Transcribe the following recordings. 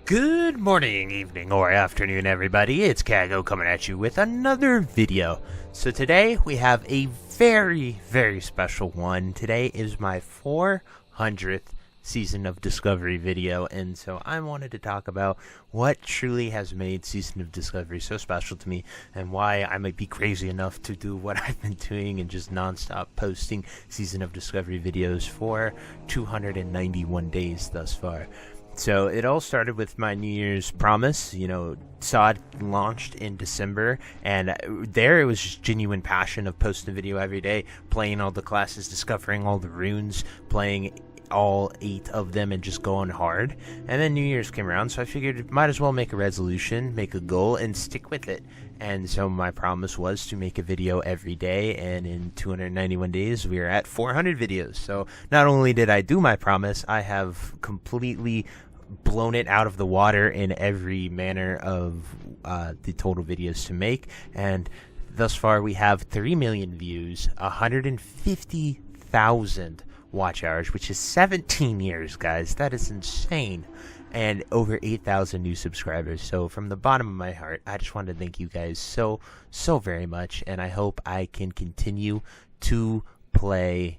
Good morning, evening, or afternoon, everybody. It's Kaghoe coming at you with another video. So today we have a very, very special one. Today is my 400th Season of Discovery video, and so I wanted to talk about what truly has made Season of Discovery so special to me, and why I might be crazy enough to do what I've been doing and just non-stop posting Season of Discovery videos for 291 days thus far. So it all started with my New Year's promise. SoD launched in December, and there it was just genuine passion of posting a video every day, playing all the classes, discovering all the runes, playing all 8 of them, and just going hard. And then New Year's came around, so I figured might as well make a resolution, make a goal, and stick with it. And so my promise was to make a video every day, and in 291 days we are at 400 videos. So not only did I do my promise, I have completely blown it out of the water in every manner of the total videos to make. And thus far we have 3 million views, 150,000 watch hours, which is 17 years, guys. That is insane. And over 8,000 new subscribers. So from the bottom of my heart, I just want to thank you guys so very much, and I hope I can continue to play,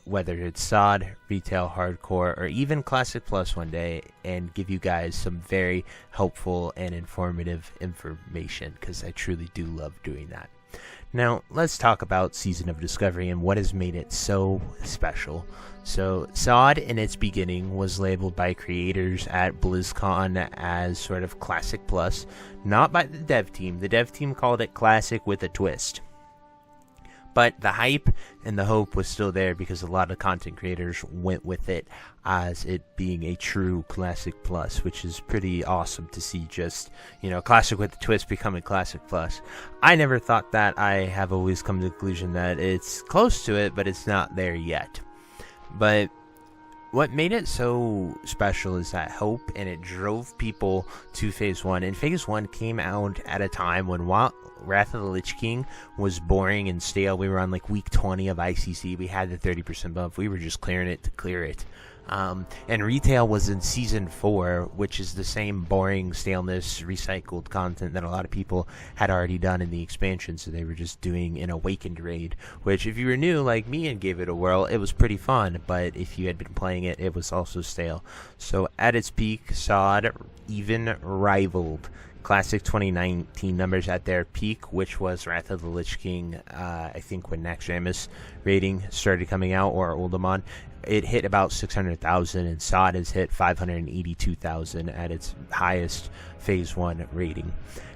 whether it's SoD, Retail, Hardcore, or even Classic Plus one day, and give you guys some very helpful and informative information, because I truly do love doing that. Now, let's talk about Season of Discovery and what has made it so special. So, SoD in its beginning was labeled by creators at BlizzCon as sort of Classic Plus, not by the dev team. The dev team called it Classic with a twist. But the hype and the hope was still there because a lot of content creators went with it as it being a true Classic Plus, which is pretty awesome to see. Just, Classic with a twist becoming Classic Plus. I never thought that. I have always come to the conclusion that it's close to it, but it's not there yet. But what made it so special is that hope, and it drove people to Phase 1. And Phase 1 came out at a time when Wrath of the Lich King was boring and stale. We were on like week 20 of ICC. We had the 30% buff. We were just clearing it to clear it. And Retail was in Season 4, which is the same boring staleness, recycled content that a lot of people had already done in the expansion, so they were just doing an Awakened raid, which if you were new like me and gave it a whirl, it was pretty fun, but if you had been playing it, it was also stale. So at its peak, SoD even rivaled Classic 2019 numbers at their peak, which was Wrath of the Lich King, I think when Naxxramas rating started coming out, or Uldaman. It hit about 600,000, and SoD has hit 582,000 at its highest Phase 1 rating.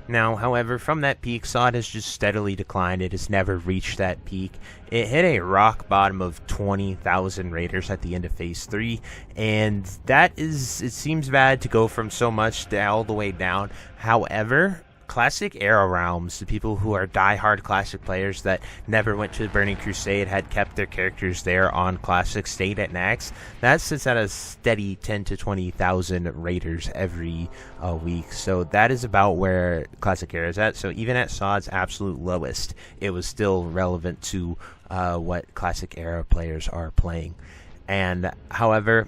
Now, however, from that peak, SoD has just steadily declined. It has never reached that peak. It hit a rock bottom of 20,000 raiders at the end of Phase 3, and it seems bad to go from so much to all the way down. However, Classic Era Realms, the people who are die-hard Classic players that never went to the Burning Crusade, had kept their characters there on Classic, stayed at Nax, that sits at a steady 10 to 20,000 raiders every week. So that is about where Classic Era is at. So even at SoD's absolute lowest, it was still relevant to what Classic Era players are playing. And however,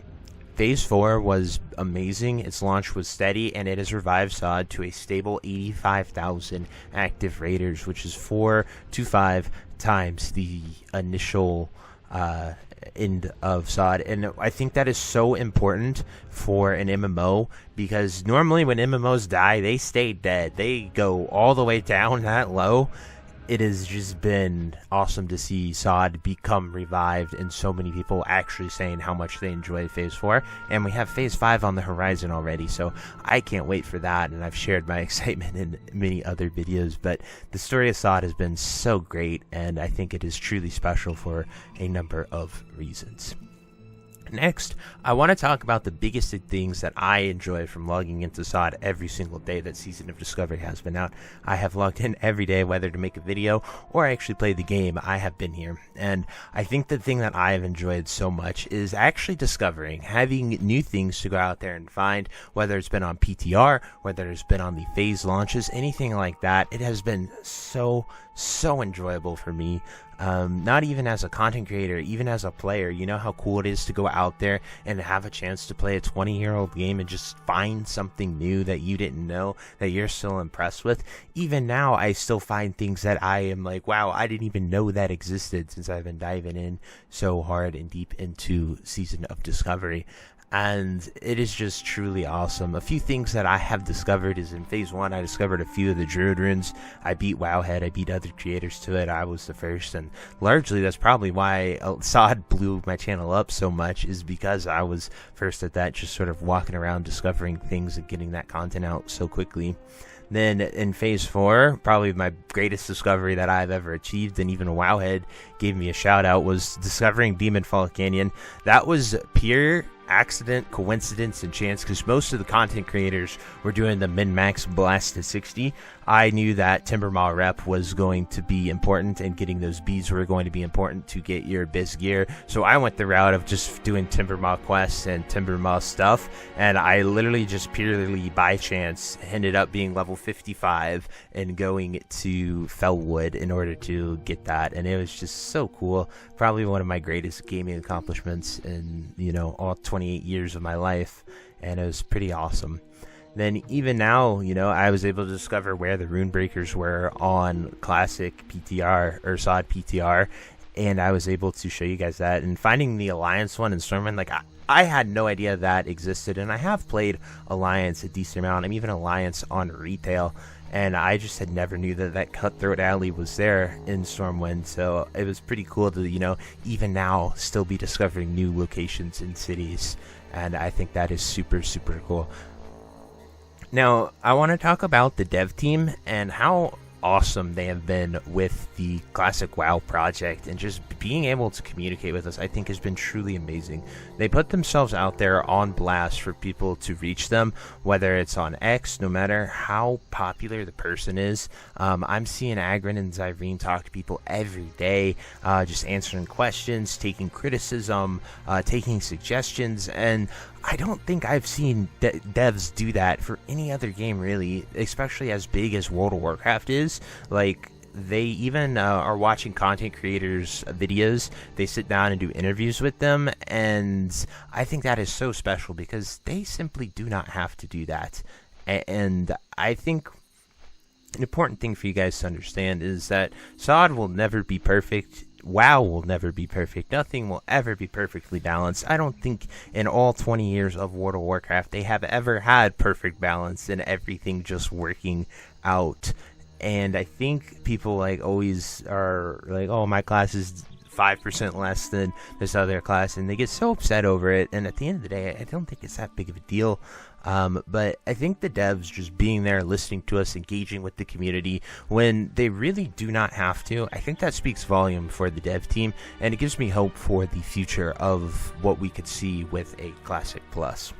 Phase 4 was amazing, its launch was steady, and it has revived SoD to a stable 85,000 active raiders, which is 4 to 5 times the initial end of SoD. And I think that is so important for an MMO, because normally when MMOs die, they stay dead. They go all the way down that low. It has just been awesome to see SoD become revived, and so many people actually saying how much they enjoy Phase 4. And we have Phase 5 on the horizon already, so I can't wait for that, and I've shared my excitement in many other videos. But the story of SoD has been so great, and I think it is truly special for a number of reasons. Next, I want to talk about the biggest things that I enjoy from logging into SoD every single day that Season of Discovery has been out. I have logged in every day, whether to make a video or actually play the game. I have been here, and I think the thing that I have enjoyed so much is actually discovering, having new things to go out there and find, whether it's been on PTR, whether it's been on the phase launches, anything like that. It has been so enjoyable for me. Not even as a content creator, even as a player. You know how cool it is to go out there and have a chance to play a 20-year-old game and just find something new that you didn't know, that you're still impressed with. Even now, I still find things that I am like, wow, I didn't even know that existed, since I've been diving in so hard and deep into Season of Discovery. And it is just truly awesome. A few things that I have discovered is in Phase 1, I discovered a few of the Druid runes. I beat Wowhead, I beat other creators to it. I was the first, and largely that's probably why SoD blew my channel up so much, is because I was first at that, just sort of walking around discovering things and getting that content out so quickly. Then in Phase 4, probably my greatest discovery that I've ever achieved, and even Wowhead gave me a shout out, was discovering Demon Fall Canyon. That was pure accident, coincidence, and chance, because most of the content creators were doing the min-max blast to 60. I knew that Timbermaw rep was going to be important, and getting those beads were going to be important to get your biz gear. So I went the route of just doing Timbermaw quests and Timbermaw stuff, and I literally just purely by chance ended up being level 55 and going to Fellwood in order to get that, and it was just so cool. Probably one of my greatest gaming accomplishments in, all 28 years of my life, and it was pretty awesome. Then even now, I was able to discover where the rune breakers were on classic PTR or SoD PTR, and I was able to show you guys that. And finding the Alliance one in Stormwind, like I had no idea that existed, and I have played Alliance a decent amount. I'm even Alliance on retail, and I just had never knew that Cutthroat Alley was there in Stormwind. So it was pretty cool to, even now still be discovering new locations in cities, and I think that is super, super cool. Now, I want to talk about the dev team and how awesome they have been with the Classic WoW project, and just being able to communicate with us, I think, has been truly amazing. They put themselves out there on blast for people to reach them, whether it's on X, no matter how popular the person is. I'm seeing Agrin and Zyrene talk to people every day, just answering questions, taking criticism, taking suggestions, and I don't think I've seen devs do that for any other game, really, especially as big as World of Warcraft is. Like, they even are watching content creators' videos. They sit down and do interviews with them, and I think that is so special because they simply do not have to do that. And I think an important thing for you guys to understand is that SoD will never be perfect. WoW will never be perfect. Nothing will ever be perfectly balanced. I don't think in all 20 years of World of Warcraft they have ever had perfect balance and everything just working out. And I think people always are like, oh, my class is 5% less than this other class, and they get so upset over it. And at the end of the day, I don't think it's that big of a deal. But I think the devs just being there, listening to us, engaging with the community when they really do not have to, I think that speaks volume for the dev team, and it gives me hope for the future of what we could see with a Classic Plus.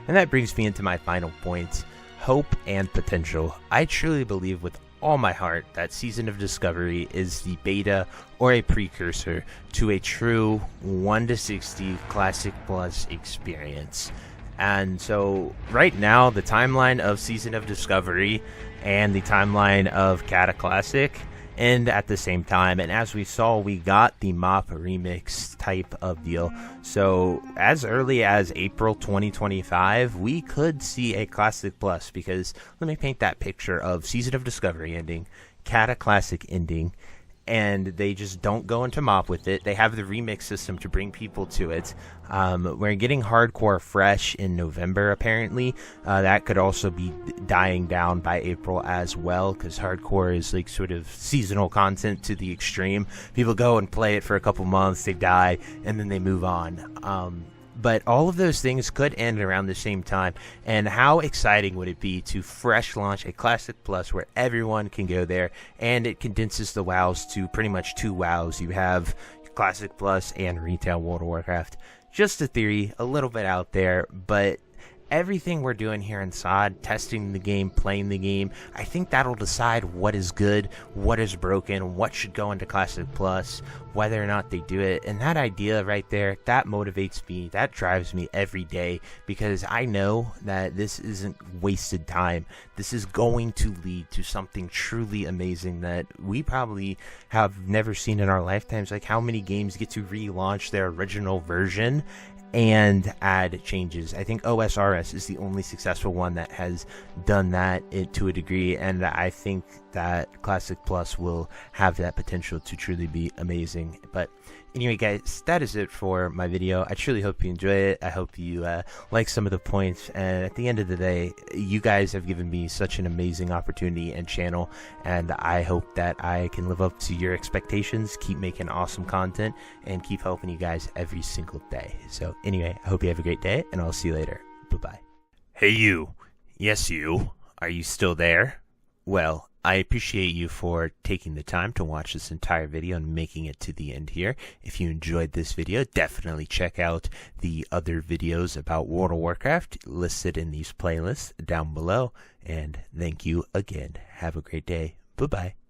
And that brings me into my final point, hope and potential. I truly believe with all my heart that Season of Discovery is the beta or a precursor to a true 1 to 60 Classic Plus experience. And so right now, the timeline of Season of Discovery and the timeline of Cata Classic end at the same time, and as we saw, we got the MOP remix type of deal. So as early as April 2025, we could see a Classic Plus, because let me paint that picture of Season of Discovery ending, Cata Classic ending, and they just don't go into MOP with it. They have the remix system to bring people to it. We're getting Hardcore fresh in November, apparently. That could also be dying down by April as well, because Hardcore is like sort of seasonal content to the extreme. People go and play it for a couple months, they die, and then they move on. But all of those things could end around the same time, and how exciting would it be to fresh launch a Classic Plus where everyone can go there, and it condenses the WoWs to pretty much 2 WoWs. You have Classic Plus and Retail World of Warcraft. Just a theory, a little bit out there, but everything we're doing here in SoD, testing the game, playing the game, I think that'll decide what is good, what is broken, what should go into Classic Plus, whether or not they do it. And that idea right there, that motivates me, that drives me every day, because I know that this isn't wasted time. This is going to lead to something truly amazing that we probably have never seen in our lifetimes. Like, how many games get to relaunch their original version and add changes? I think OSRS is the only successful one that has done that to a degree, and I think that Classic Plus will have that potential to truly be amazing. But anyway, guys, that is it for my video. I truly hope you enjoy it. I hope you like some of the points, and at the end of the day, you guys have given me such an amazing opportunity and channel, and I hope that I can live up to your expectations, keep making awesome content, and keep helping you guys every single day. So anyway, I hope you have a great day, and I'll see you later. Bye-bye. Hey you. Yes, you. Are you still there? Well, I appreciate you for taking the time to watch this entire video and making it to the end here. If you enjoyed this video, definitely check out the other videos about World of Warcraft listed in these playlists down below. And thank you again. Have a great day. Bye-bye.